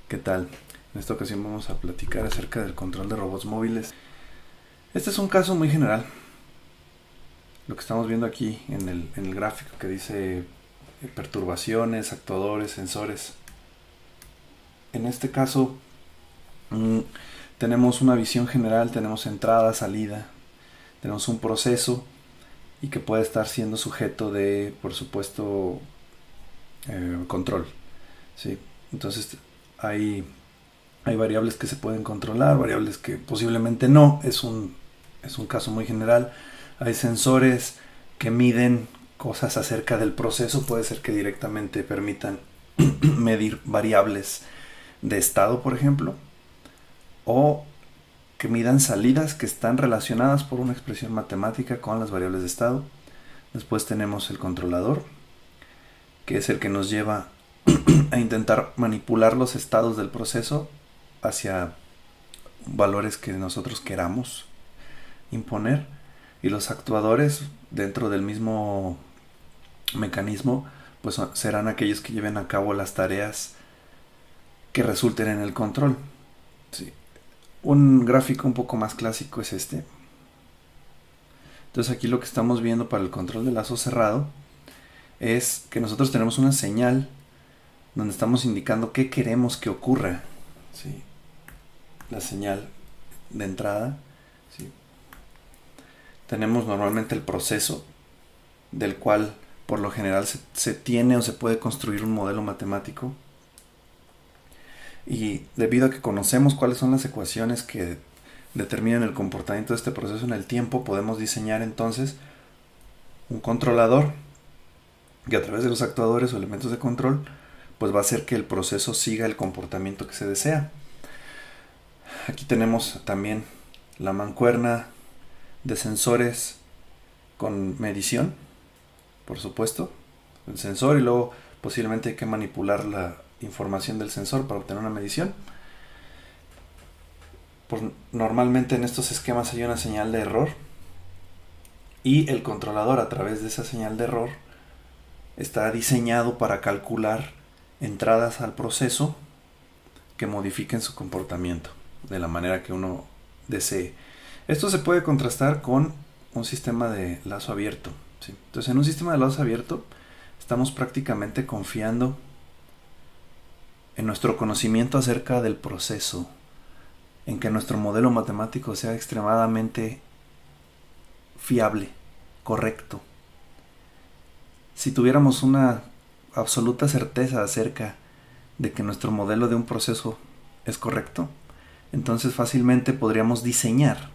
¿Qué tal? En esta ocasión vamos a platicar acerca del control de robots móviles. Este es un caso muy general. Lo que estamos viendo aquí en el gráfico que dice perturbaciones, actuadores, sensores. En este caso tenemos una visión general, tenemos entrada, salida, tenemos un proceso y que puede estar siendo sujeto de, por supuesto, control. ¿Sí? Entonces hay variables que se pueden controlar, variables que posiblemente no. Es un caso muy general. Hay sensores que miden cosas acerca del proceso. Puede ser que directamente permitan medir variables de estado, por ejemplo. O que midan salidas que están relacionadas por una expresión matemática con las variables de estado. Después tenemos el controlador, que es el que nos lleva a intentar manipular los estados del proceso hacia valores que nosotros queramos imponer, y los actuadores dentro del mismo mecanismo pues serán aquellos que lleven a cabo las tareas que resulten en el control. Sí. Un gráfico un poco más clásico es este. Entonces aquí lo que estamos viendo para el control de lazo cerrado es que nosotros tenemos una señal donde estamos indicando qué queremos que ocurra. ¿Sí? La señal de entrada. ¿Sí? Tenemos normalmente el proceso, del cual por lo general se tiene o se puede construir un modelo matemático. Y debido a que conocemos cuáles son las ecuaciones que determinan el comportamiento de este proceso en el tiempo, podemos diseñar entonces un controlador que a través de los actuadores o elementos de control pues va a hacer que el proceso siga el comportamiento que se desea. Aquí tenemos también la mancuerna de sensores con medición, por supuesto, el sensor, y luego posiblemente hay que manipular la información del sensor para obtener una medición. Normalmente en estos esquemas hay una señal de error y el controlador, a través de esa señal de error, está diseñado para calcular entradas al proceso que modifiquen su comportamiento de la manera que uno desee. Esto se puede contrastar con un sistema de lazo abierto. ¿Sí? Entonces, en un sistema de lazo abierto estamos prácticamente confiando en nuestro conocimiento acerca del proceso, en que nuestro modelo matemático sea extremadamente fiable, correcto. Si tuviéramos una absoluta certeza acerca de que nuestro modelo de un proceso es correcto, entonces fácilmente podríamos diseñar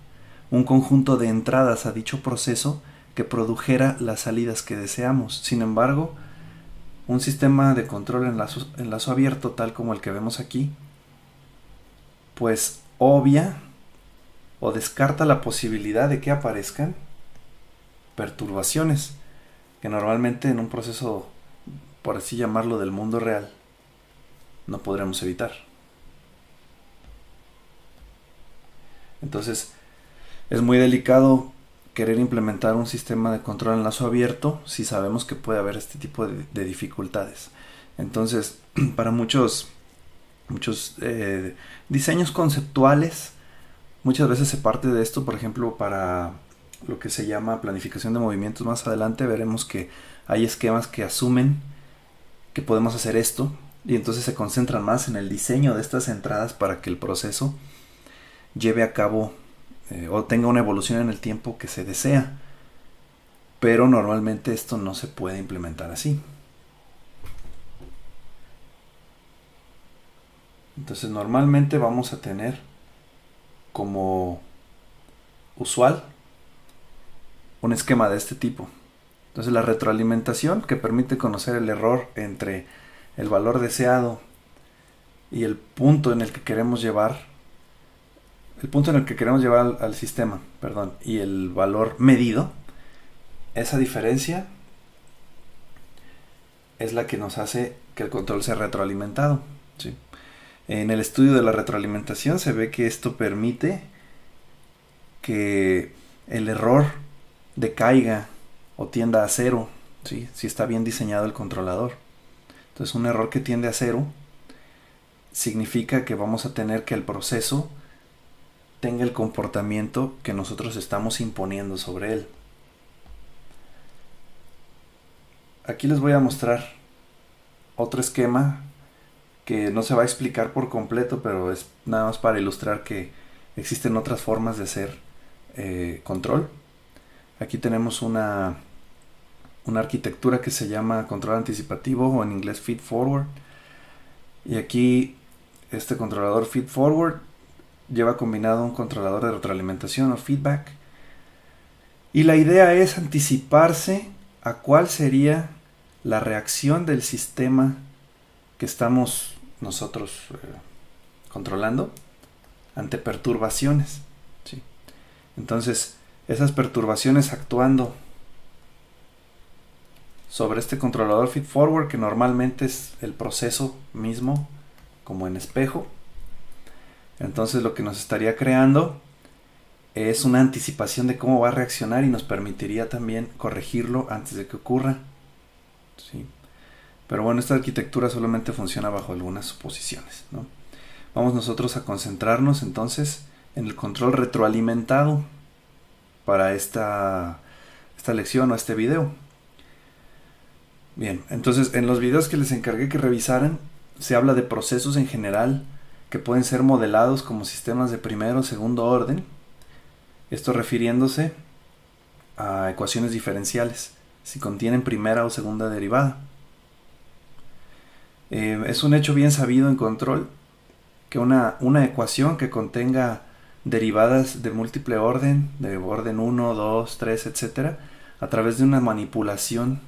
un conjunto de entradas a dicho proceso que produjera las salidas que deseamos. Sin embargo, un sistema de control en lazo abierto, tal como el que vemos aquí, pues obvia o descarta la posibilidad de que aparezcan perturbaciones que normalmente en un proceso, por así llamarlo, del mundo real, no podremos evitar. Entonces, es muy delicado querer implementar un sistema de control en lazo abierto si sabemos que puede haber este tipo de dificultades. Entonces, para muchos diseños conceptuales, muchas veces se parte de esto. Por ejemplo, para lo que se llama planificación de movimientos, más adelante veremos que hay esquemas que asumen que podemos hacer esto, y entonces se concentran más en el diseño de estas entradas para que el proceso lleve a cabo o tenga una evolución en el tiempo que se desea. Pero normalmente esto no se puede implementar así. Entonces normalmente vamos a tener como usual un esquema de este tipo. Entonces la retroalimentación, que permite conocer el error entre el valor deseado y el punto en el que queremos llevar al sistema, y el valor medido. Esa diferencia es la que nos hace que el control sea retroalimentado. ¿Sí? En el estudio de la retroalimentación se ve que esto permite que el error decaiga o tienda a cero, ¿sí? Si está bien diseñado el controlador. Entonces un error que tiende a cero significa que vamos a tener que el proceso tenga el comportamiento que nosotros estamos imponiendo sobre él. Aquí les voy a mostrar otro esquema que no se va a explicar por completo, pero es nada más para ilustrar que existen otras formas de hacer control. Aquí tenemos una arquitectura que se llama control anticipativo, o en inglés feed forward. Y aquí este controlador feed forward lleva combinado un controlador de retroalimentación o feedback. Y la idea es anticiparse a cuál sería la reacción del sistema que estamos nosotros controlando ante perturbaciones, ¿sí? Entonces, esas perturbaciones actuando sobre este controlador feed forward, que normalmente es el proceso mismo, como en espejo, entonces lo que nos estaría creando es una anticipación de cómo va a reaccionar y nos permitiría también corregirlo antes de que ocurra, ¿sí? Pero bueno, esta arquitectura solamente funciona bajo algunas suposiciones, ¿no? Vamos nosotros a concentrarnos entonces en el control retroalimentado para esta lección o este video. Bien, entonces en los videos que les encargué que revisaran, se habla de procesos en general que pueden ser modelados como sistemas de primero o segundo orden. Esto refiriéndose a ecuaciones diferenciales, si contienen primera o segunda derivada. Es un hecho bien sabido en control que una ecuación que contenga derivadas de múltiple orden, de orden 1, 2, 3, etc., a través de una manipulación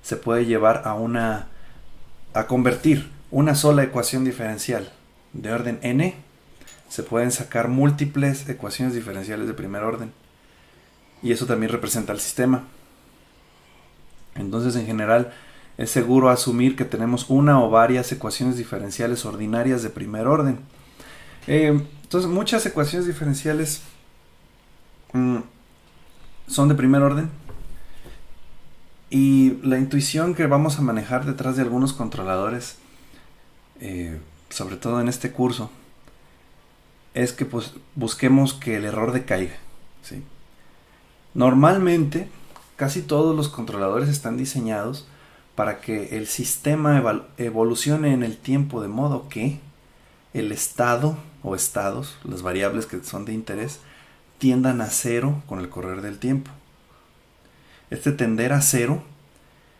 se puede llevar a convertir una sola ecuación diferencial de orden n. Se pueden sacar múltiples ecuaciones diferenciales de primer orden, y eso también representa el sistema. Entonces, en general, es seguro asumir que tenemos una o varias ecuaciones diferenciales ordinarias de primer orden. Entonces, muchas ecuaciones diferenciales son de primer orden, y la intuición que vamos a manejar detrás de algunos controladores, sobre todo en este curso, es que pues busquemos que el error decaiga, ¿sí? Normalmente, casi todos los controladores están diseñados para que el sistema evolucione en el tiempo, de modo que el estado o estados, las variables que son de interés, tiendan a cero con el correr del tiempo. Este tender a cero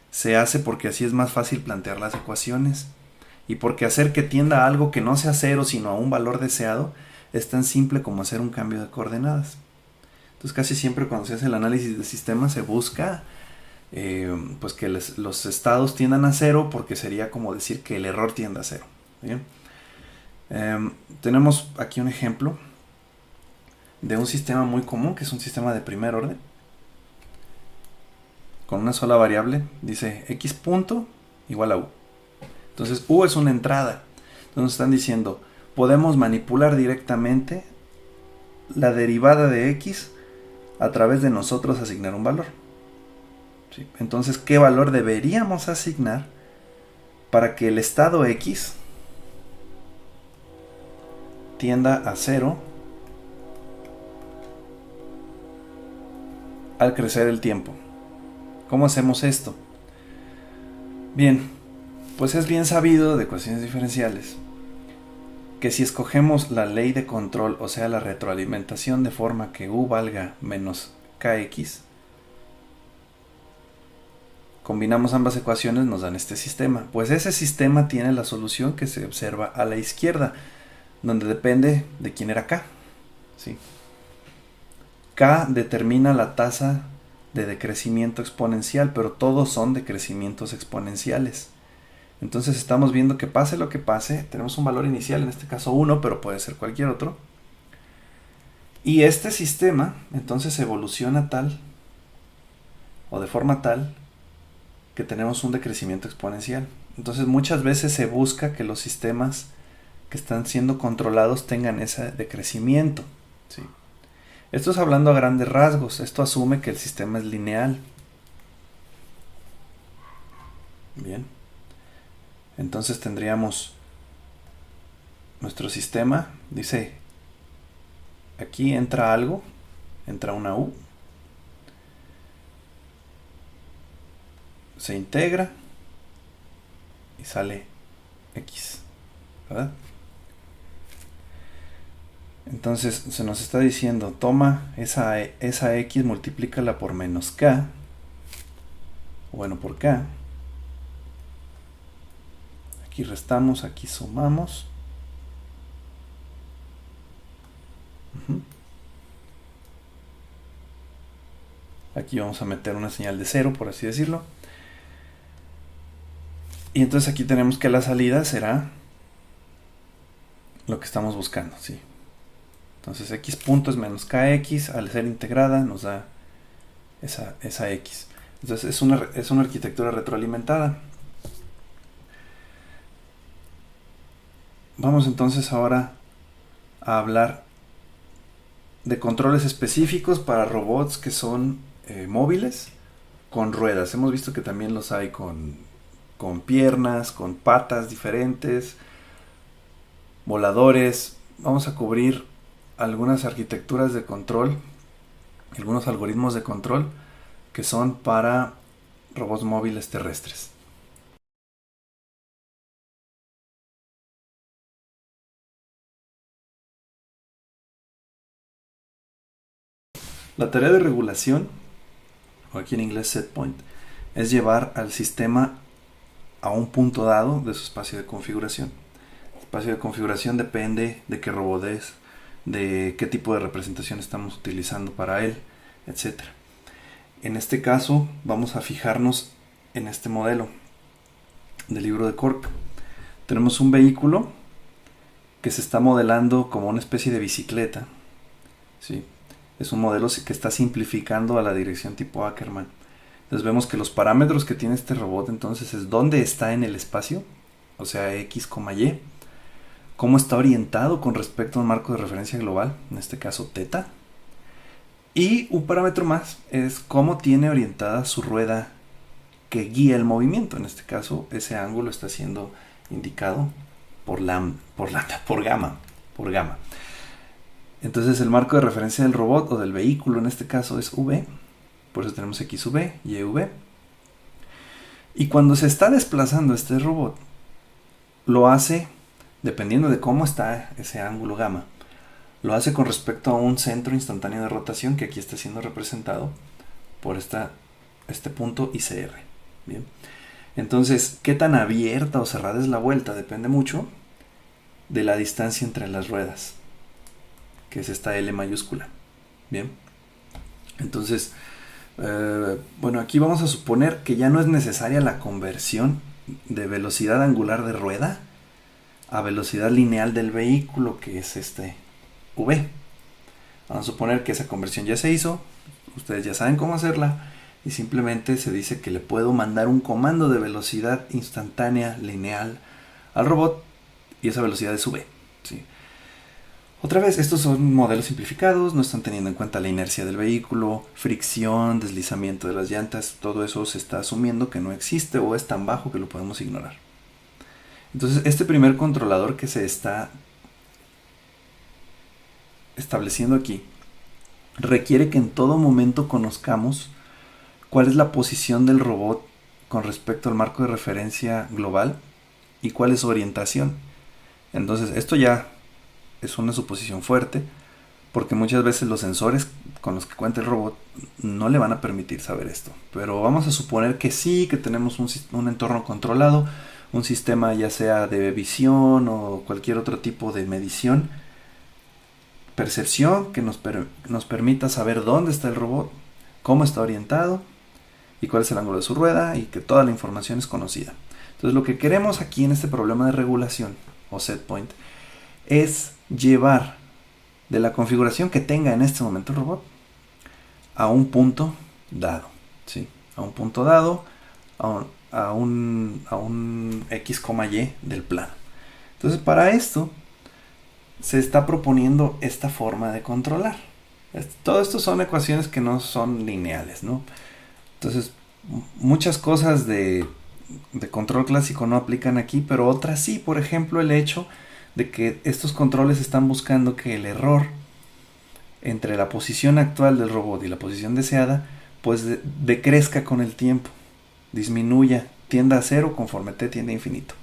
se hace porque así es más fácil plantear las ecuaciones, y porque hacer que tienda a algo que no sea cero sino a un valor deseado es tan simple como hacer un cambio de coordenadas. Entonces, casi siempre cuando se hace el análisis de sistemas se busca pues que los estados tiendan a cero, porque sería como decir que el error tienda a cero. ¿Bien? Tenemos aquí un ejemplo de un sistema muy común, que es un sistema de primer orden, con una sola variable. Dice x punto igual a u. Entonces u es una entrada. Entonces están diciendo, podemos manipular directamente la derivada de x a través de nosotros asignar un valor, ¿sí? Entonces, ¿qué valor deberíamos asignar para que el estado x tienda a cero al crecer el tiempo? ¿Cómo hacemos esto? Bien, pues es bien sabido de ecuaciones diferenciales que si escogemos la ley de control, o sea la retroalimentación, de forma que u valga menos kx, combinamos ambas ecuaciones, nos dan este sistema. Pues ese sistema tiene la solución que se observa a la izquierda, donde depende de quién era k, ¿sí? K determina la tasa de decrecimiento exponencial, pero todos son decrecimientos exponenciales. Entonces estamos viendo que pase lo que pase, tenemos un valor inicial, en este caso 1, pero puede ser cualquier otro. Y este sistema entonces evoluciona tal, o de forma tal, que tenemos un decrecimiento exponencial. Entonces muchas veces se busca que los sistemas que están siendo controlados tengan ese decrecimiento, ¿sí? Esto es hablando a grandes rasgos. Esto asume que el sistema es lineal. Bien. Entonces tendríamos nuestro sistema dice, aquí entra algo, entra una U, se integra y sale X, ¿verdad? Entonces se nos está diciendo, toma esa X, multiplícala por menos K, bueno, por K. Aquí restamos, aquí sumamos. Aquí vamos a meter una señal de cero, por así decirlo. Y entonces aquí tenemos que la salida será lo que estamos buscando, ¿sí? Entonces x punto es menos kx, al ser integrada nos da esa x. Entonces es una arquitectura retroalimentada. Vamos entonces ahora a hablar de controles específicos para robots que son móviles con ruedas. Hemos visto que también los hay con piernas, con patas diferentes, voladores. Vamos a cubrir algunas arquitecturas de control, algunos algoritmos de control que son para robots móviles terrestres. La tarea de regulación, o aquí en inglés set point, es llevar al sistema a un punto dado de su espacio de configuración. El espacio de configuración depende de qué robot es, de qué tipo de representación estamos utilizando para él, etc. En este caso vamos a fijarnos en este modelo del libro de Cork. Tenemos un vehículo que se está modelando como una especie de bicicleta, ¿sí? Es un modelo que está simplificando a la dirección tipo Ackermann. Entonces vemos que los parámetros que tiene este robot entonces es dónde está en el espacio, o sea, X, Y, cómo está orientado con respecto a un marco de referencia global, en este caso θ, y un parámetro más es cómo tiene orientada su rueda que guía el movimiento. En este caso ese ángulo está siendo indicado por gamma. Entonces el marco de referencia del robot o del vehículo en este caso es V, por eso tenemos XV, YV. Y cuando se está desplazando este robot, lo hace, dependiendo de cómo está ese ángulo gamma, lo hace con respecto a un centro instantáneo de rotación que aquí está siendo representado por este punto ICR. Bien. Entonces, qué tan abierta o cerrada es la vuelta depende mucho de la distancia entre las ruedas, que es esta L mayúscula. Bien. Entonces, bueno, aquí vamos a suponer que ya no es necesaria la conversión de velocidad angular de rueda a velocidad lineal del vehículo, que es este V. Vamos a suponer que esa conversión ya se hizo, ustedes ya saben cómo hacerla, y simplemente se dice que le puedo mandar un comando de velocidad instantánea lineal al robot, y esa velocidad es V, ¿sí? Otra vez, estos son modelos simplificados, no están teniendo en cuenta la inercia del vehículo, fricción, deslizamiento de las llantas, todo eso se está asumiendo que no existe o es tan bajo que lo podemos ignorar. Entonces, este primer controlador que se está estableciendo aquí requiere que en todo momento conozcamos cuál es la posición del robot con respecto al marco de referencia global y cuál es su orientación. Entonces, esto ya es una suposición fuerte, porque muchas veces los sensores con los que cuenta el robot no le van a permitir saber esto. Pero vamos a suponer que sí, que tenemos un entorno controlado, un sistema ya sea de visión o cualquier otro tipo de medición, percepción que nos permita saber dónde está el robot, cómo está orientado y cuál es el ángulo de su rueda, y que toda la información es conocida. Entonces lo que queremos aquí en este problema de regulación o set point es llevar de la configuración que tenga en este momento el robot a un punto dado, ¿sí? A un punto dado, a un X, Y del plano. Entonces para esto se está proponiendo esta forma de controlar. Todo esto son ecuaciones que no son lineales, ¿no? Entonces muchas cosas de control clásico no aplican aquí, pero otras sí. Por ejemplo, el hecho de que estos controles están buscando que el error entre la posición actual del robot y la posición deseada pues decrezca con el tiempo, disminuya, tienda a cero conforme t tiende a infinito.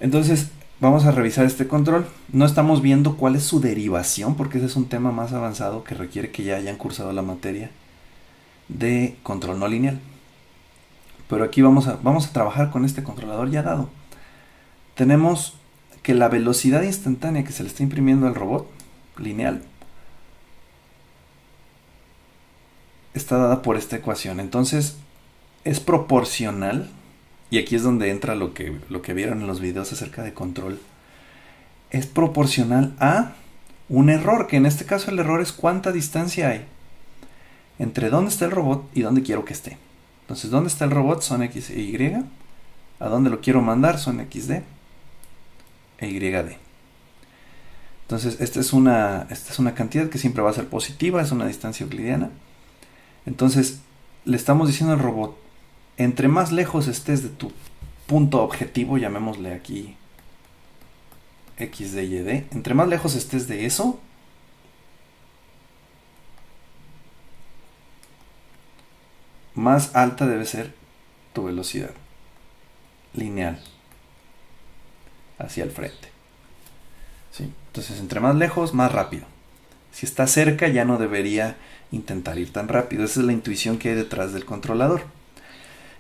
Entonces vamos a revisar este control. No estamos viendo cuál es su derivación, porque ese es un tema más avanzado que requiere que ya hayan cursado la materia de control no lineal. Pero aquí vamos a trabajar con este controlador ya dado. Tenemos que la velocidad instantánea que se le está imprimiendo al robot lineal está dada por esta ecuación. Entonces es proporcional, y aquí es donde entra lo que vieron en los videos acerca de control, es proporcional a un error, que en este caso el error es cuánta distancia hay entre dónde está el robot y dónde quiero que esté. Entonces, dónde está el robot son x e y, a dónde lo quiero mandar son xd e yd. Entonces, esta es una cantidad que siempre va a ser positiva, es una distancia euclidiana. Entonces, le estamos diciendo al robot, entre más lejos estés de tu punto objetivo, llamémosle aquí xd y yd, entre más lejos estés de eso, más alta debe ser tu velocidad lineal hacia el frente. ¿Sí? Entonces, entre más lejos, más rápido. Si está cerca, ya no debería intentar ir tan rápido. Esa es la intuición que hay detrás del controlador.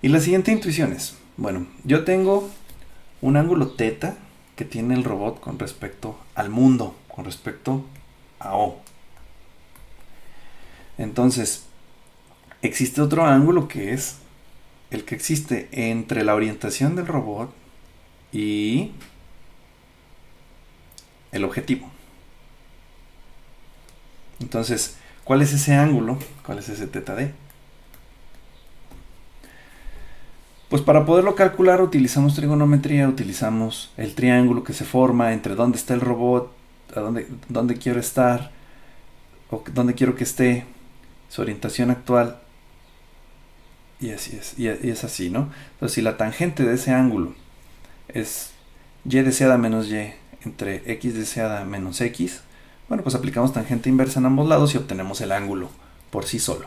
Y la siguiente intuición es, bueno, yo tengo un ángulo θ que tiene el robot con respecto al mundo, con respecto a O. Entonces, existe otro ángulo que es el que existe entre la orientación del robot y el objetivo. Entonces, ¿cuál es ese ángulo? ¿Cuál es ese θd? Pues para poderlo calcular utilizamos trigonometría, utilizamos el triángulo que se forma entre dónde está el robot, a dónde quiero estar, o dónde quiero que esté, su orientación actual, y así es, y es así, ¿no? Entonces, si la tangente de ese ángulo es y deseada menos y entre x deseada menos x, bueno, pues aplicamos tangente inversa en ambos lados y obtenemos el ángulo por sí solo.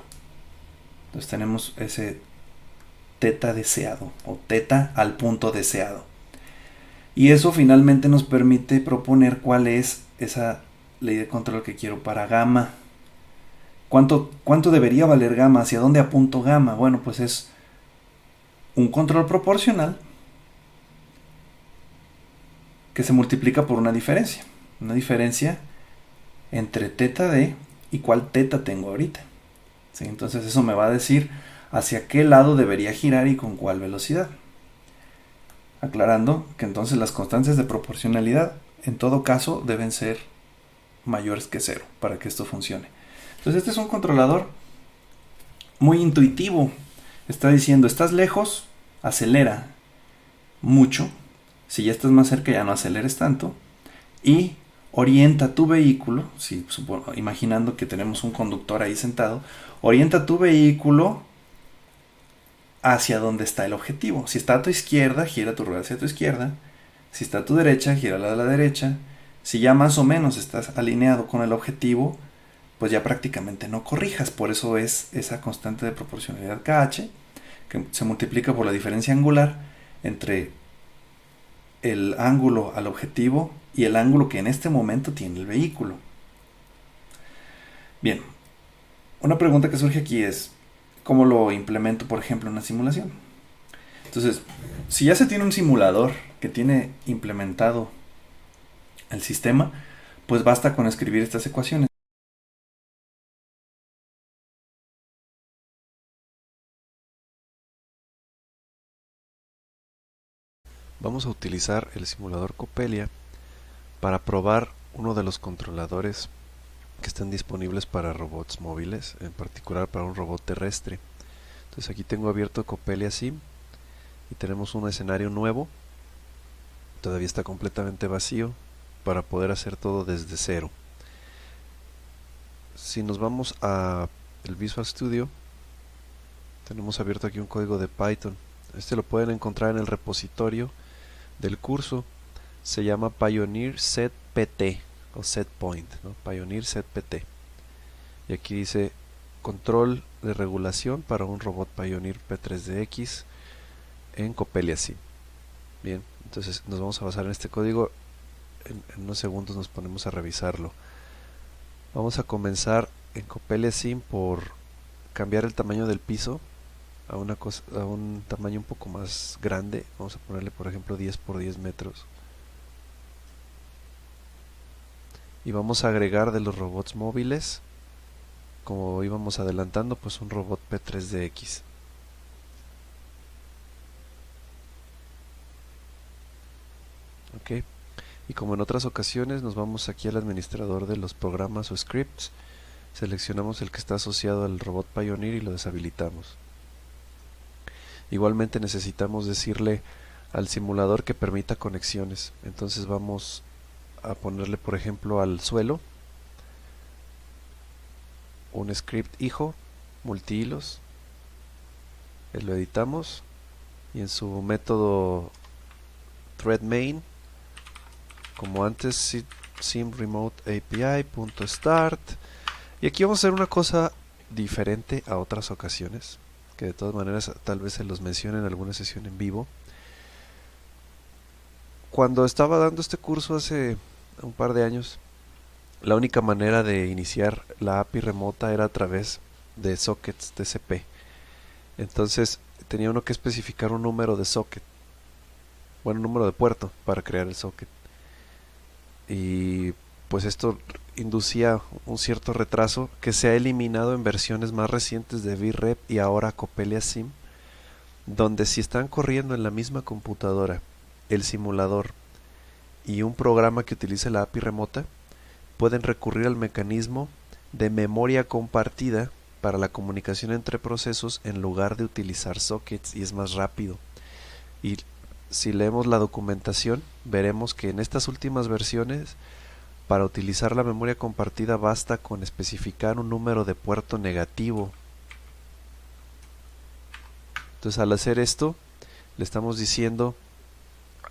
Entonces tenemos ese θ deseado o θ al punto deseado. Y eso finalmente nos permite proponer cuál es esa ley de control que quiero para gamma. ¿Cuánto debería valer gamma? ¿Hacia dónde apunto gamma? Bueno, pues es un control proporcional que se multiplica por una diferencia. Una diferencia entre θd y cuál θ tengo ahorita. ¿Sí? Entonces eso me va a decir hacia qué lado debería girar y con cuál velocidad. Aclarando que entonces las constantes de proporcionalidad en todo caso deben ser mayores que 0 para que esto funcione. Entonces este es un controlador muy intuitivo. Está diciendo, estás lejos, acelera mucho. Si ya estás más cerca ya no aceleres tanto. Y orienta tu vehículo, imaginando que tenemos un conductor ahí sentado, orienta tu vehículo hacia donde está el objetivo. Si está a tu izquierda, gira tu rueda hacia tu izquierda. Si está a tu derecha, gira la de la derecha. Si ya más o menos estás alineado con el objetivo, pues ya prácticamente no corrijas. Por eso es esa constante de proporcionalidad KH, que se multiplica por la diferencia angular entre el ángulo al objetivo y el ángulo que en este momento tiene el vehículo. Bien, una pregunta que surge aquí es, ¿cómo lo implemento, por ejemplo, en una simulación? Entonces, si ya se tiene un simulador que tiene implementado el sistema, pues basta con escribir estas ecuaciones. Vamos a utilizar el simulador Coppelia para probar uno de los controladores que están disponibles para robots móviles, en particular para un robot terrestre. Entonces aquí tengo abierto Coppelia Sim y tenemos un escenario nuevo, todavía está completamente vacío para poder hacer todo desde cero. Si nos vamos a el Visual Studio, tenemos abierto aquí un código de Python. Este lo pueden encontrar en el repositorio del curso. se llama Pioneer Set PT o Set Point, ¿no? Pioneer Set PT. Y aquí dice control de regulación para un robot Pioneer P3DX en Copelia Sim. Bien, entonces nos vamos a basar en este código. En unos segundos nos ponemos a revisarlo. Vamos a comenzar en Copelia Sim por cambiar el tamaño del piso a un tamaño un poco más grande. Vamos a ponerle, por ejemplo, 10 por 10 metros. Y vamos a agregar de los robots móviles, como íbamos adelantando, pues un robot P3DX. Ok, y como en otras ocasiones nos vamos aquí al administrador de los programas o scripts, seleccionamos el que está asociado al robot Pioneer y lo deshabilitamos. Igualmente necesitamos decirle al simulador que permita conexiones. Entonces vamos a ponerle, por ejemplo, al suelo un script hijo multihilos. Lo editamos y en su método thread main, como antes, sim remote api.start. Y aquí vamos a hacer una cosa diferente a otras ocasiones, que de todas maneras tal vez se los mencione en alguna sesión en vivo. Cuando estaba dando este curso hace un par de años, la única manera de iniciar la API remota era a través de sockets TCP. Entonces tenía uno que especificar un número de socket, bueno, un número de puerto para crear el socket. Y pues esto inducía un cierto retraso que se ha eliminado en versiones más recientes de VREP y ahora Copelia Sim, donde si están corriendo en la misma computadora el simulador y un programa que utilice la API remota, pueden recurrir al mecanismo de memoria compartida para la comunicación entre procesos en lugar de utilizar sockets, y es más rápido. Y si leemos la documentación, veremos que en estas últimas versiones, para utilizar la memoria compartida basta con especificar un número de puerto negativo. Entonces, al hacer esto, le estamos diciendo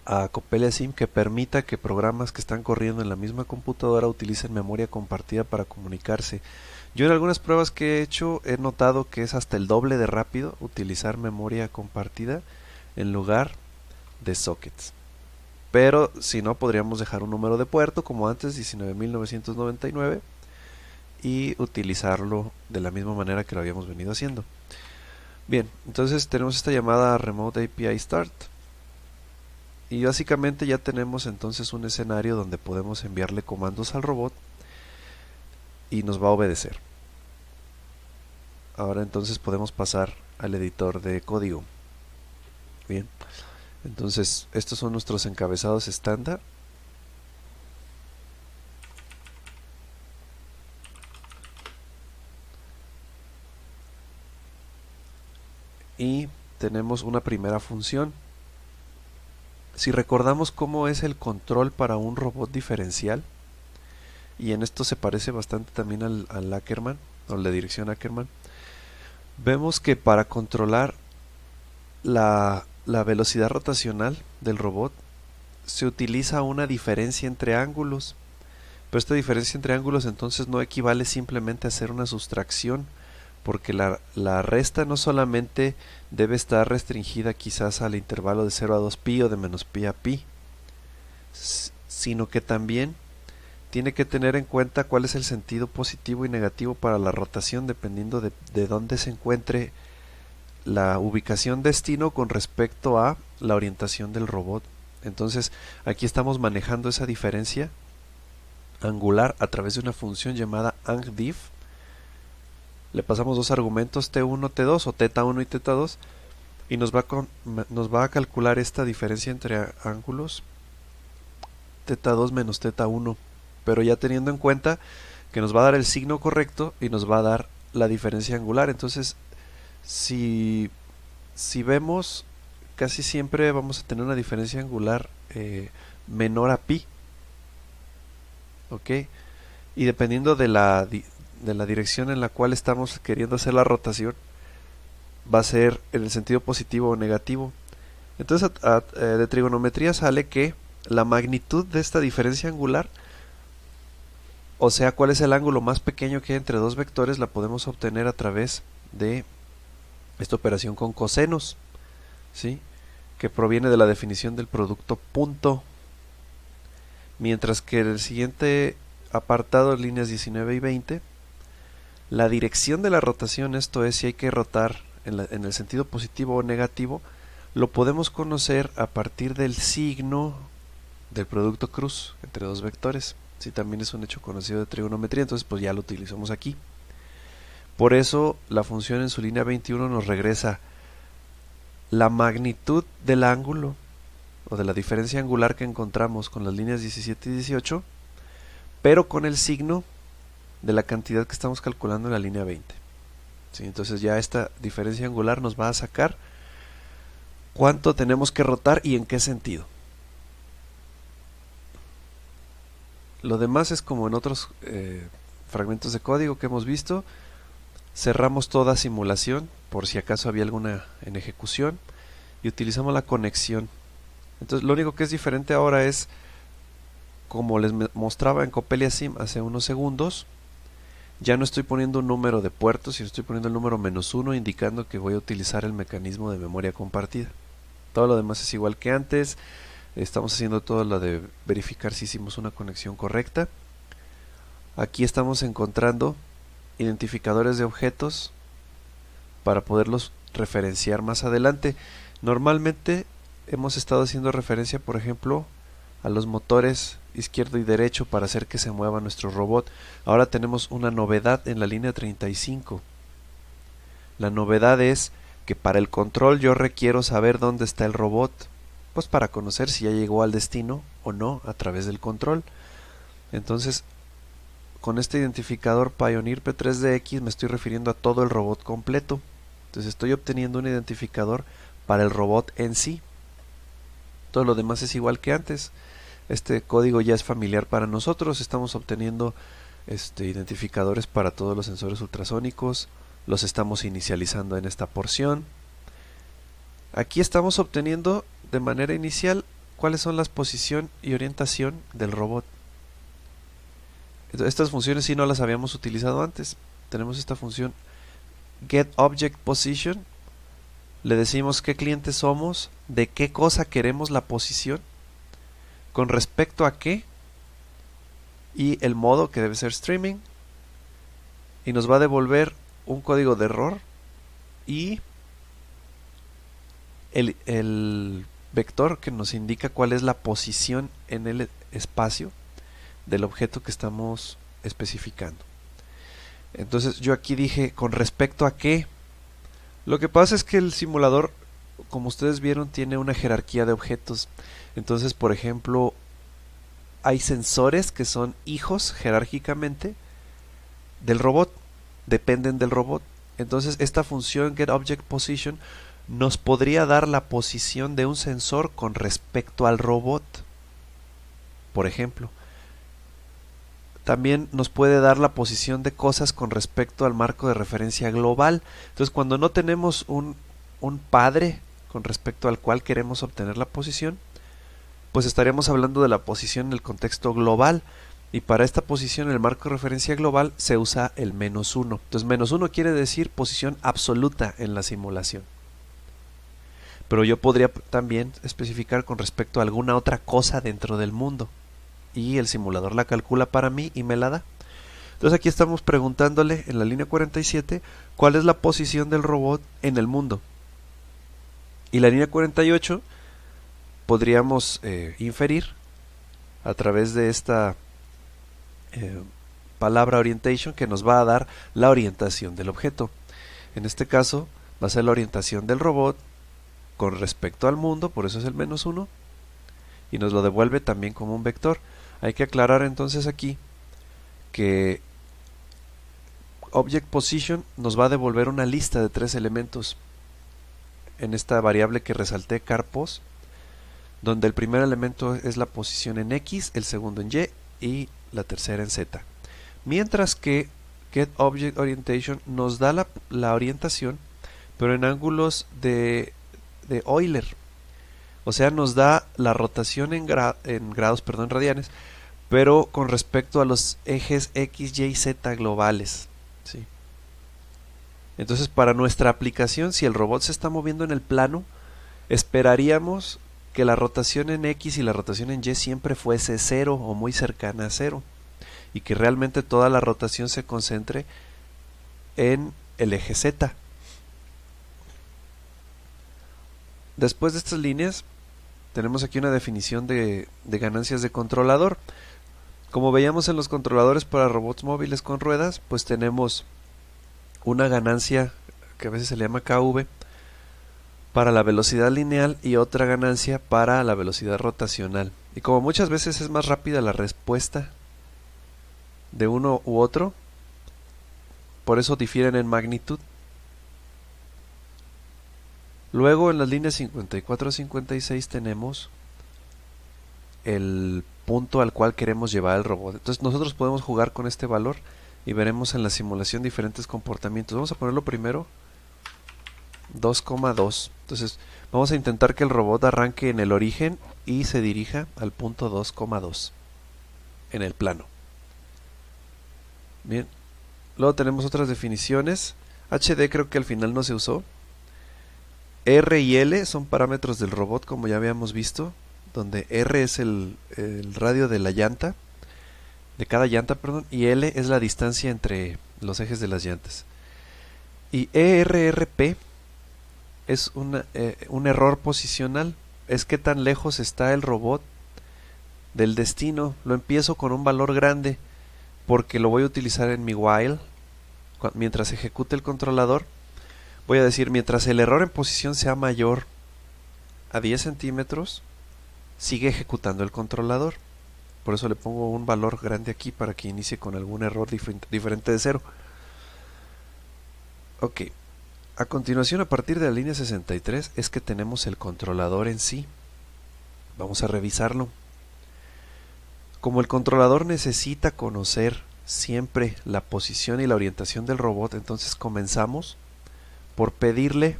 a Copelia Sim que permita que programas que están corriendo en la misma computadora utilicen memoria compartida para comunicarse. Yo en algunas pruebas que he hecho he notado que es hasta el doble de rápido utilizar memoria compartida en lugar de sockets. Pero si no, podríamos dejar un número de puerto como antes, 19.999, y utilizarlo de la misma manera que lo habíamos venido haciendo. Bien, entonces tenemos esta llamada Remote API Start. Y básicamente ya tenemos entonces un escenario donde podemos enviarle comandos al robot y nos va a obedecer. Ahora entonces podemos pasar al editor de código. Bien, entonces estos son nuestros encabezados estándar. Y tenemos una primera función. Si recordamos cómo es el control para un robot diferencial, y en esto se parece bastante también al Ackermann, o la dirección Ackermann, vemos que para controlar la velocidad rotacional del robot se utiliza una diferencia entre ángulos, pero esta diferencia entre ángulos entonces no equivale simplemente a hacer una sustracción, porque la resta no solamente debe estar restringida quizás al intervalo de 0 a 2pi o de menos pi a pi, sino que también tiene que tener en cuenta cuál es el sentido positivo y negativo para la rotación dependiendo de dónde se encuentre la ubicación destino con respecto a la orientación del robot. Entonces aquí estamos manejando esa diferencia angular a través de una función llamada angdiff. Le pasamos dos argumentos t1, t2 o θ1 y θ2 y nos va a calcular esta diferencia entre ángulos θ2 menos θ1, pero ya teniendo en cuenta que nos va a dar el signo correcto y nos va a dar la diferencia angular. Entonces si vemos, casi siempre vamos a tener una diferencia angular menor a pi, ¿ok? Y dependiendo de la dirección en la cual estamos queriendo hacer la rotación, va a ser en el sentido positivo o negativo. Entonces de trigonometría sale que la magnitud de esta diferencia angular, o sea, cuál es el ángulo más pequeño que hay entre dos vectores, la podemos obtener a través de esta operación con cosenos, ¿sí? Que proviene de la definición del producto punto. Mientras que el siguiente apartado, líneas 19 y 20, la dirección de la rotación, esto es, si hay que rotar en el sentido positivo o negativo, lo podemos conocer a partir del signo del producto cruz entre dos vectores. Sí, también es un hecho conocido de trigonometría, entonces pues ya lo utilizamos aquí. Por eso la función en su línea 21 nos regresa la magnitud del ángulo o de la diferencia angular que encontramos con las líneas 17 y 18, pero con el signo de la cantidad que estamos calculando en la línea 20. ¿Sí? Entonces ya esta diferencia angular nos va a sacar cuánto tenemos que rotar y en qué sentido. Lo demás es como en otros fragmentos de código que hemos visto. Cerramos toda simulación por si acaso había alguna en ejecución y utilizamos la conexión. Entonces lo único que es diferente ahora es, como les mostraba en Coppelia Sim hace unos segundos, ya no estoy poniendo un número de puertos, sino estoy poniendo el número -1, indicando que voy a utilizar el mecanismo de memoria compartida. Todo lo demás es igual que antes. Estamos haciendo todo lo de verificar si hicimos una conexión correcta. Aquí estamos encontrando identificadores de objetos para poderlos referenciar más adelante. Normalmente hemos estado haciendo referencia, por ejemplo, a los motores izquierdo y derecho para hacer que se mueva nuestro robot. Ahora tenemos una novedad en la línea 35. La novedad es que para el control yo requiero saber dónde está el robot, pues para conocer si ya llegó al destino o no a través del control. Entonces, con este identificador Pioneer P3DX me estoy refiriendo a todo el robot completo. Entonces estoy obteniendo un identificador para el robot en sí. Todo lo demás es igual que antes. Este código ya es familiar para nosotros. Estamos obteniendo identificadores para todos los sensores ultrasónicos. Los estamos inicializando en esta porción. Aquí estamos obteniendo de manera inicial cuáles son las posición y orientación del robot. Estas funciones sí no las habíamos utilizado antes. Tenemos esta función getObjectPosition. Le decimos qué cliente somos, de qué cosa queremos la posición, con respecto a qué, y el modo, que debe ser streaming, y nos va a devolver un código de error y el vector que nos indica cuál es la posición en el espacio del objeto que estamos especificando. Entonces yo aquí dije con respecto a qué. Lo que pasa es que el simulador, como ustedes vieron, tiene una jerarquía de objetos. Entonces, por ejemplo, hay sensores que son hijos jerárquicamente del robot, dependen del robot. Entonces esta función getObjectPosition nos podría dar la posición de un sensor con respecto al robot, por ejemplo. También nos puede dar la posición de cosas con respecto al marco de referencia global. Entonces, cuando no tenemos un padre con respecto al cual queremos obtener la posición, pues estaríamos hablando de la posición en el contexto global. Y para esta posición, el marco de referencia global, se usa el -1. Entonces, -1 quiere decir posición absoluta en la simulación. Pero yo podría también especificar con respecto a alguna otra cosa dentro del mundo. Y el simulador la calcula para mí y me la da. Entonces aquí estamos preguntándole en la línea 47 cuál es la posición del robot en el mundo. Y la línea 48 podríamos inferir a través de esta palabra orientation, que nos va a dar la orientación del objeto. En este caso va a ser la orientación del robot con respecto al mundo, por eso es el -1, y nos lo devuelve también como un vector. Hay que aclarar entonces aquí que ObjectPosition nos va a devolver una lista de 3 elementos en esta variable que resalté, carpos, donde el primer elemento es la posición en X, el segundo en Y y la tercera en Z. Mientras que getObjectOrientation nos da la orientación, pero en ángulos de Euler. O sea, nos da la rotación en grados, perdón, radianes, pero con respecto a los ejes X, Y, Z globales, ¿sí? Entonces, para nuestra aplicación, si el robot se está moviendo en el plano, esperaríamos que la rotación en X y la rotación en Y siempre fuese cero o muy cercana a cero, y que realmente toda la rotación se concentre en el eje Z. Después de estas líneas, tenemos aquí una definición de ganancias de controlador. Como veíamos en los controladores para robots móviles con ruedas, pues tenemos una ganancia que a veces se le llama KV para la velocidad lineal y otra ganancia para la velocidad rotacional. Y como muchas veces es más rápida la respuesta de uno u otro, por eso difieren en magnitud. Luego en las líneas 54 y 56 tenemos el punto al cual queremos llevar el robot. Entonces nosotros podemos jugar con este valor y veremos en la simulación diferentes comportamientos. Vamos a ponerlo primero 2,2. Entonces vamos a intentar que el robot arranque en el origen y se dirija al punto 2,2 en el plano. Bien, luego tenemos otras definiciones. HD creo que al final no se usó. R y L son parámetros del robot, como ya habíamos visto, donde R es el radio de la llanta, de cada llanta, perdón, y L es la distancia entre los ejes de las llantas. Y ERRP es un error posicional, es que tan lejos está el robot del destino. Lo empiezo con un valor grande porque lo voy a utilizar en mi while. Mientras ejecute el controlador, voy a decir, mientras el error en posición sea mayor a 10 centímetros, sigue ejecutando el controlador. Por eso le pongo un valor grande aquí para que inicie con algún error diferente de 0. Ok. A continuación, a partir de la línea 63, es que tenemos el controlador en sí. Vamos a revisarlo. Como el controlador necesita conocer siempre la posición y la orientación del robot, entonces comenzamos por pedirle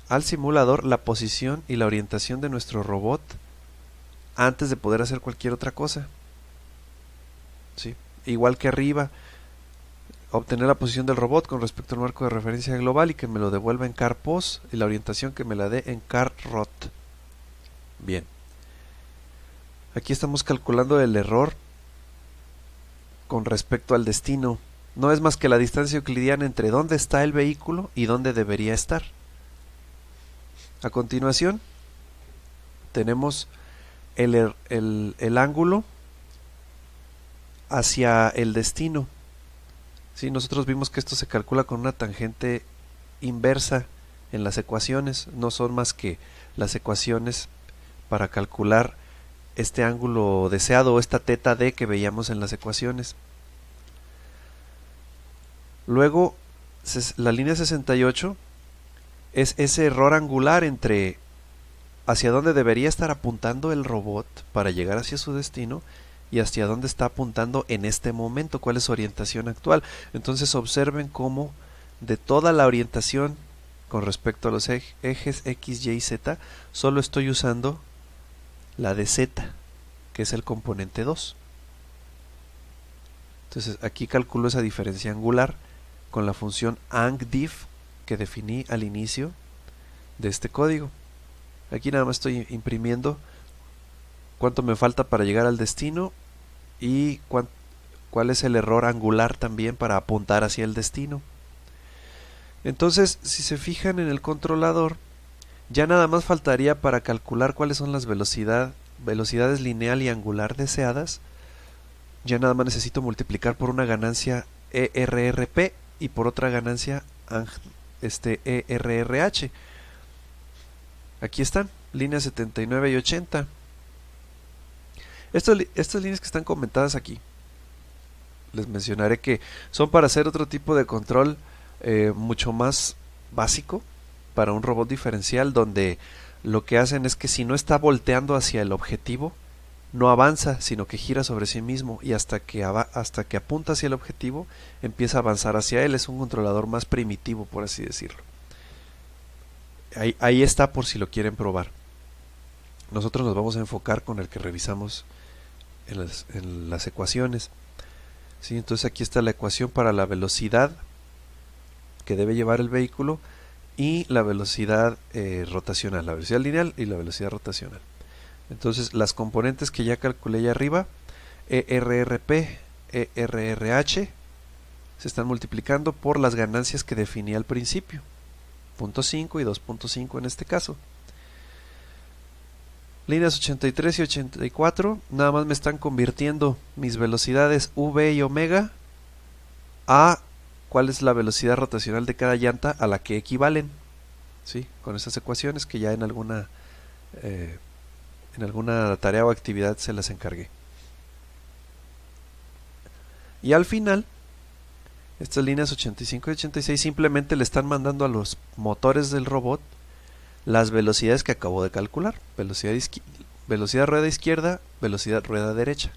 al simulador la posición y la orientación de nuestro robot antes de poder hacer cualquier otra cosa. ¿Sí? Igual que arriba, obtener la posición del robot con respecto al marco de referencia global y que me lo devuelva en CarPos, y la orientación que me la dé en CarRot. Bien. Aquí estamos calculando el error con respecto al destino. No es más que la distancia euclidiana entre dónde está el vehículo y dónde debería estar. A continuación, tenemos el ángulo hacia el destino. ¿Sí? Nosotros vimos que esto se calcula con una tangente inversa en las ecuaciones. No son más que las ecuaciones para calcular este ángulo deseado o esta teta d que veíamos en las ecuaciones. Luego, la línea 68 es ese error angular entre hacia dónde debería estar apuntando el robot para llegar hacia su destino y hacia dónde está apuntando en este momento, cuál es su orientación actual. Entonces observen cómo de toda la orientación con respecto a los ejes X, Y, Z, solo estoy usando la de Z, que es el componente 2. Entonces aquí calculo esa diferencia angular con la función angDiff que definí al inicio de este código. Aquí nada más estoy imprimiendo cuánto me falta para llegar al destino y cuál es el error angular también para apuntar hacia el destino. Entonces, si se fijan en el controlador, ya nada más faltaría para calcular cuáles son las velocidades lineal y angular deseadas. Ya nada más necesito multiplicar por una ganancia ERRP y por otra ganancia ERRH. Aquí están, líneas 79 y 80. Estas líneas que están comentadas aquí, les mencionaré que son para hacer otro tipo de control mucho más básico para un robot diferencial, donde lo que hacen es que si no está volteando hacia el objetivo, no avanza, sino que gira sobre sí mismo, y hasta que apunta hacia el objetivo, empieza a avanzar hacia él. Es un controlador más primitivo, por así decirlo. Ahí está por si lo quieren probar. nosotros nos vamos a enfocar con el que revisamos en las ecuaciones. ¿Sí? Entonces aquí está la ecuación para la velocidad que debe llevar el vehículo y la velocidad rotacional, la velocidad lineal y la velocidad rotacional. Entonces las componentes que ya calculé allá arriba, ERRP, ERRH, se están multiplicando por las ganancias que definí al principio, 0.5 y 2.5 en este caso. Líneas 83 y 84 nada más me están convirtiendo mis velocidades V y omega a cuál es la velocidad rotacional de cada llanta a la que equivalen, ¿sí? Con esas ecuaciones que ya en alguna tarea o actividad se las encargué. Y al final, estas líneas 85 y 86 simplemente le están mandando a los motores del robot las velocidades que acabo de calcular. Velocidad rueda izquierda, velocidad rueda derecha.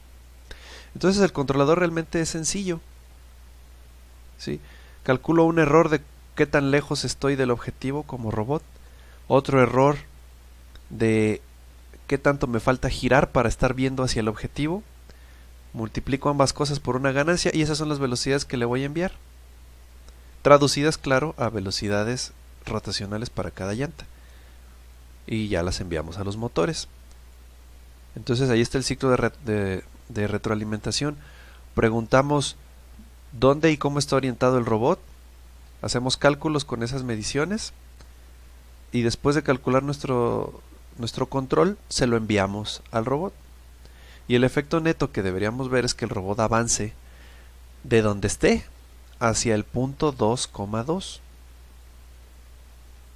Entonces el controlador realmente es sencillo, ¿sí? Calculo un error de qué tan lejos estoy del objetivo como robot. Otro error de qué tanto me falta girar para estar viendo hacia el objetivo. Multiplico ambas cosas por una ganancia y esas son las velocidades que le voy a enviar. Traducidas, claro, a velocidades rotacionales para cada llanta. Y ya las enviamos a los motores. Entonces ahí está el ciclo de retroalimentación. Preguntamos dónde y cómo está orientado el robot. Hacemos cálculos con esas mediciones. Y después de calcular nuestro control, se lo enviamos al robot. Y el efecto neto que deberíamos ver es que el robot avance de donde esté hacia el punto 2,2.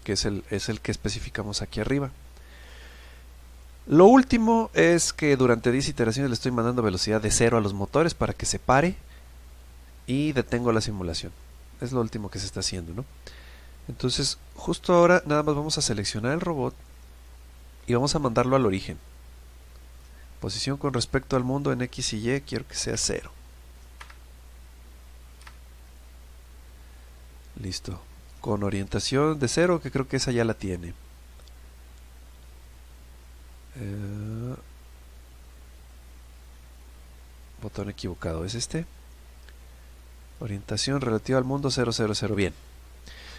Que es el que especificamos aquí arriba. Lo último es que durante 10 iteraciones le estoy mandando velocidad de 0 a los motores para que se pare y detengo la simulación. Es lo último que se está haciendo, ¿no? Entonces, justo ahora nada más vamos a seleccionar el robot y vamos a mandarlo al origen. Posición con respecto al mundo en X y Y, quiero que sea 0. Listo. Con orientación de 0, que creo que esa ya la tiene. Botón equivocado, ¿es este? Orientación relativa al mundo 000, bien.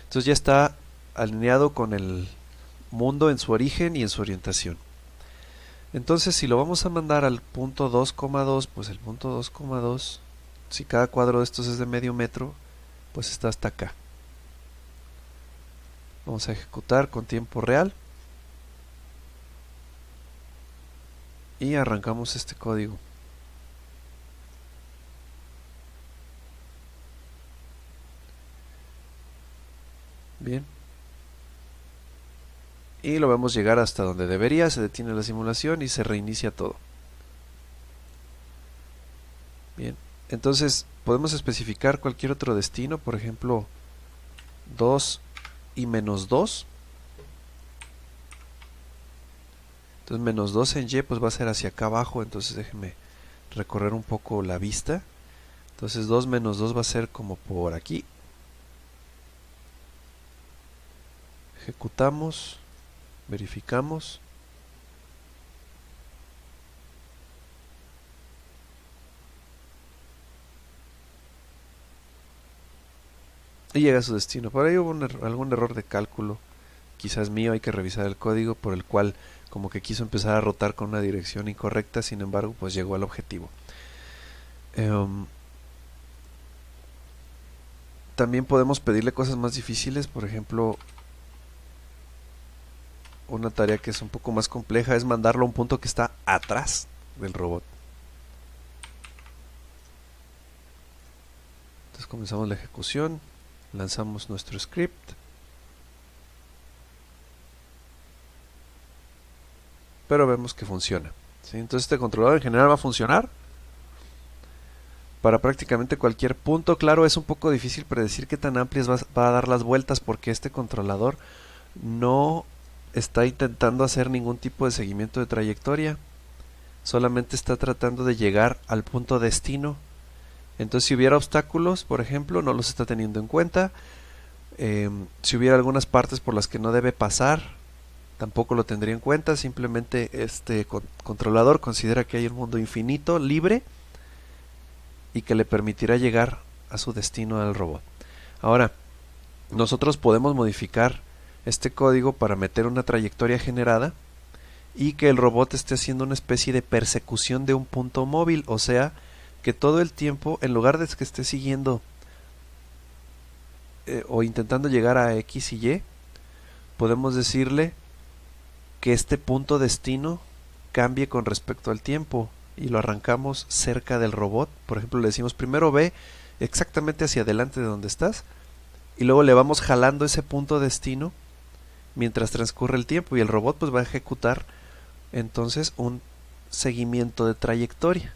Entonces ya está alineado con el mundo en su origen y en su orientación. Entonces si lo vamos a mandar al punto 2,2, pues el punto 2,2, si cada cuadro de estos es de medio metro, pues está hasta acá. Vamos a ejecutar con tiempo real y arrancamos este código. Bien. Y lo vemos llegar hasta donde debería, se detiene la simulación y se reinicia todo. Bien. Entonces podemos especificar cualquier otro destino, por ejemplo 2 y menos 2. Entonces menos 2 en Y pues va a ser hacia acá abajo, entonces déjenme recorrer un poco la vista. Entonces 2 menos 2 va a ser como por aquí. Ejecutamos, verificamos. Y llega a su destino. Por ahí hubo algún error de cálculo, quizás mío, hay que revisar el código, por el cual como que quiso empezar a rotar con una dirección incorrecta, sin embargo pues llegó al objetivo. También podemos pedirle cosas más difíciles, por ejemplo una tarea que es un poco más compleja es mandarlo a un punto que está atrás del robot. Entonces comenzamos la ejecución, lanzamos nuestro script, pero vemos que funciona, ¿sí? Entonces este controlador en general va a funcionar para prácticamente cualquier punto. Claro, es un poco difícil predecir qué tan amplias va a dar las vueltas, porque este controlador no está intentando hacer ningún tipo de seguimiento de trayectoria, solamente está tratando de llegar al punto destino. Entonces si hubiera obstáculos, por ejemplo, no los está teniendo en cuenta. Si hubiera algunas partes por las que no debe pasar, tampoco lo tendría en cuenta. Simplemente este controlador considera que hay un mundo infinito, libre, y que le permitirá llegar a su destino al robot. Ahora, nosotros podemos modificar este código para meter una trayectoria generada y que el robot esté haciendo una especie de persecución de un punto móvil, o sea, que todo el tiempo, en lugar de que esté siguiendo o intentando llegar a X y Y, podemos decirle que este punto destino cambie con respecto al tiempo y lo arrancamos cerca del robot. Por ejemplo, le decimos primero ve exactamente hacia adelante de donde estás y luego le vamos jalando ese punto destino mientras transcurre el tiempo, y el robot pues va a ejecutar entonces un seguimiento de trayectoria.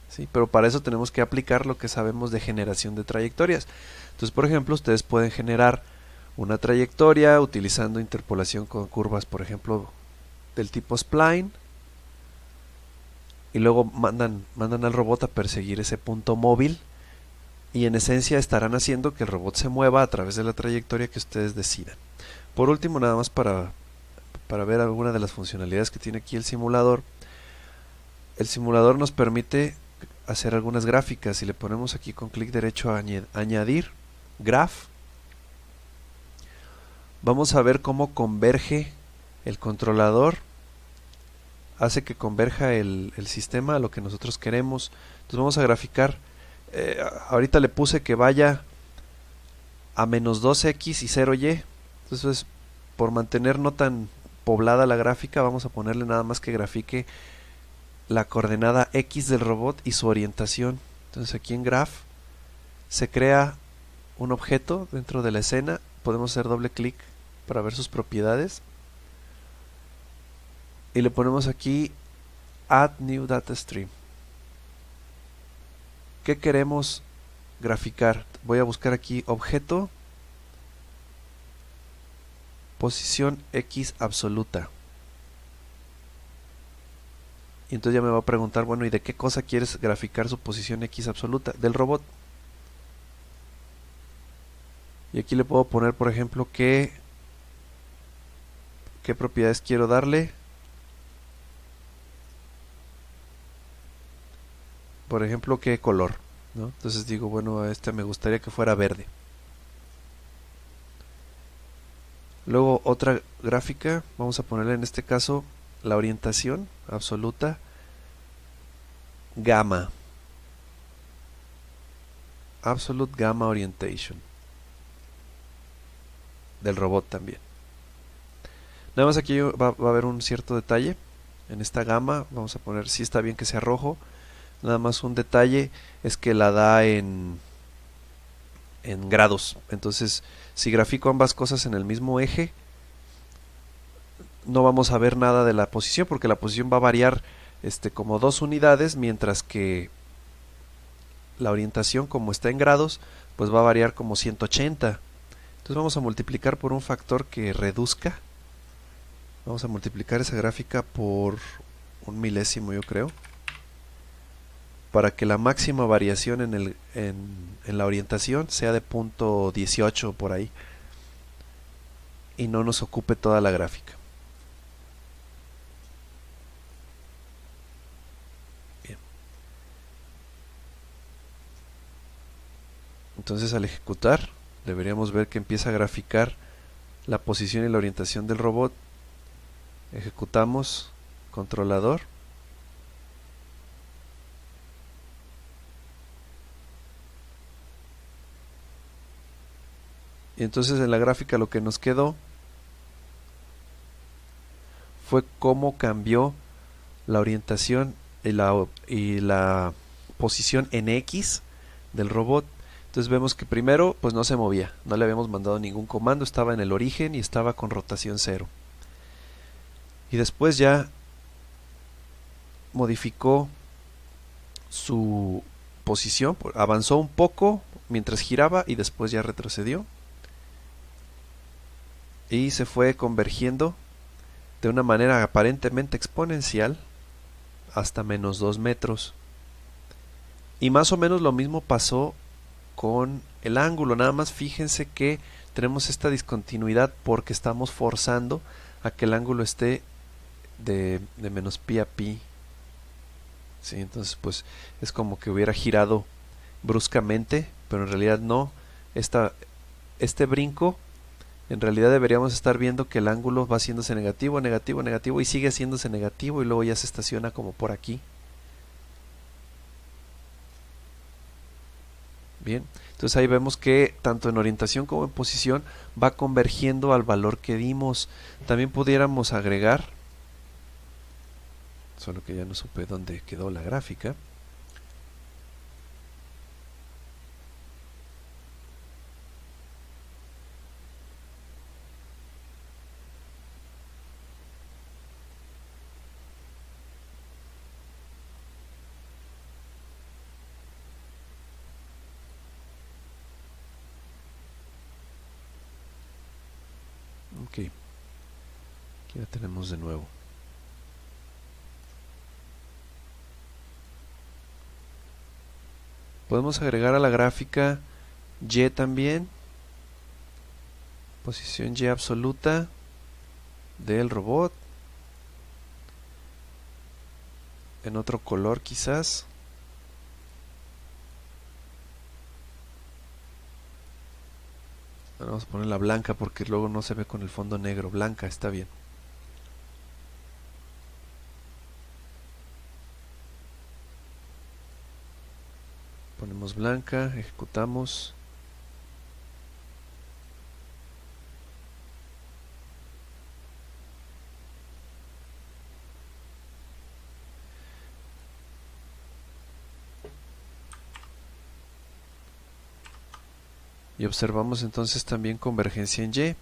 ¿Sí? Pero para eso tenemos que aplicar lo que sabemos de generación de trayectorias. Entonces, por ejemplo, ustedes pueden generar una trayectoria utilizando interpolación con curvas, por ejemplo, del tipo spline, y luego mandan al robot a perseguir ese punto móvil, y en esencia estarán haciendo que el robot se mueva a través de la trayectoria que ustedes decidan. Por último, nada más para ver alguna de las funcionalidades que tiene aquí el simulador nos permite hacer algunas gráficas. Si le ponemos aquí con clic derecho a añadir graph, vamos a ver cómo converge el controlador, hace que converja el sistema a lo que nosotros queremos. Entonces vamos a graficar, ahorita le puse que vaya a menos 2x y 0y, entonces por mantener no tan poblada la gráfica vamos a ponerle nada más que grafique la coordenada X del robot y su orientación. Entonces aquí en graph se crea un objeto dentro de la escena, podemos hacer doble clic para ver sus propiedades y le ponemos aquí add new data stream. ¿Qué queremos graficar? Voy a buscar aquí objeto, posición X absoluta. Y entonces ya me va a preguntar, bueno, ¿y de qué cosa quieres graficar su posición X absoluta? Del robot. Y aquí le puedo poner, por ejemplo, qué propiedades quiero darle. Por ejemplo, qué color, ¿no? Entonces digo, bueno, a este me gustaría que fuera verde. Luego otra gráfica, vamos a ponerle en este caso la orientación absoluta gamma, absolute gamma orientation del robot también. Nada más aquí va a haber un cierto detalle en esta gama, vamos a poner, si está bien que sea rojo, nada más un detalle es que la da en grados. Entonces si grafico ambas cosas en el mismo eje, no vamos a ver nada de la posición, porque la posición va a variar como 2 unidades, mientras que la orientación, como está en grados, pues va a variar como 180. Entonces vamos a multiplicar por un factor que reduzca. Vamos a multiplicar esa gráfica por 1 milésimo, yo creo, para que la máxima variación en la orientación sea de 0.18 por ahí y no nos ocupe toda la gráfica. Bien. Entonces al ejecutar deberíamos ver que empieza a graficar la posición y la orientación del robot. Ejecutamos controlador. Y entonces en la gráfica lo que nos quedó fue cómo cambió la orientación y la posición en X del robot. Entonces vemos que primero pues no se movía, no le habíamos mandado ningún comando, estaba en el origen y estaba con rotación 0. Y después ya modificó su posición, avanzó un poco mientras giraba y después ya retrocedió. Y se fue convergiendo de una manera aparentemente exponencial hasta menos 2 metros. Y más o menos lo mismo pasó con el ángulo, nada más fíjense que tenemos esta discontinuidad porque estamos forzando a que el ángulo esté de menos pi a pi. ¿Sí? Entonces pues es como que hubiera girado bruscamente, pero en realidad no. Este brinco, en realidad deberíamos estar viendo que el ángulo va haciéndose negativo, negativo, negativo y sigue haciéndose negativo y luego ya se estaciona como por aquí. Bien, entonces ahí vemos que tanto en orientación como en posición va convergiendo al valor que dimos. También pudiéramos agregar, solo que ya no supe dónde quedó la gráfica. Ok, aquí la tenemos de nuevo. Podemos agregar a la gráfica Y también, posición Y absoluta del robot, en otro color quizás. Vamos a poner la blanca porque luego no se ve con el fondo negro. Blanca, está bien. Ponemos blanca, ejecutamos. Y observamos entonces también convergencia en Y.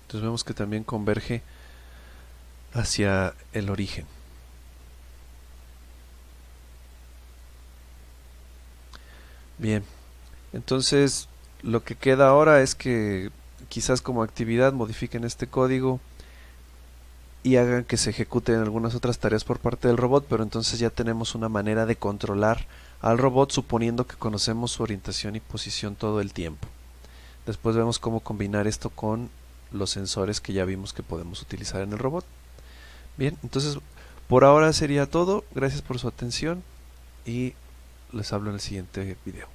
Entonces vemos que también converge hacia el origen. Bien, entonces lo que queda ahora es que quizás como actividad modifiquen este código y hagan que se ejecuten algunas otras tareas por parte del robot, pero entonces ya tenemos una manera de controlar al robot suponiendo que conocemos su orientación y posición todo el tiempo. Después vemos cómo combinar esto con los sensores que ya vimos que podemos utilizar en el robot. Bien, entonces por ahora sería todo. Gracias por su atención y les hablo en el siguiente video.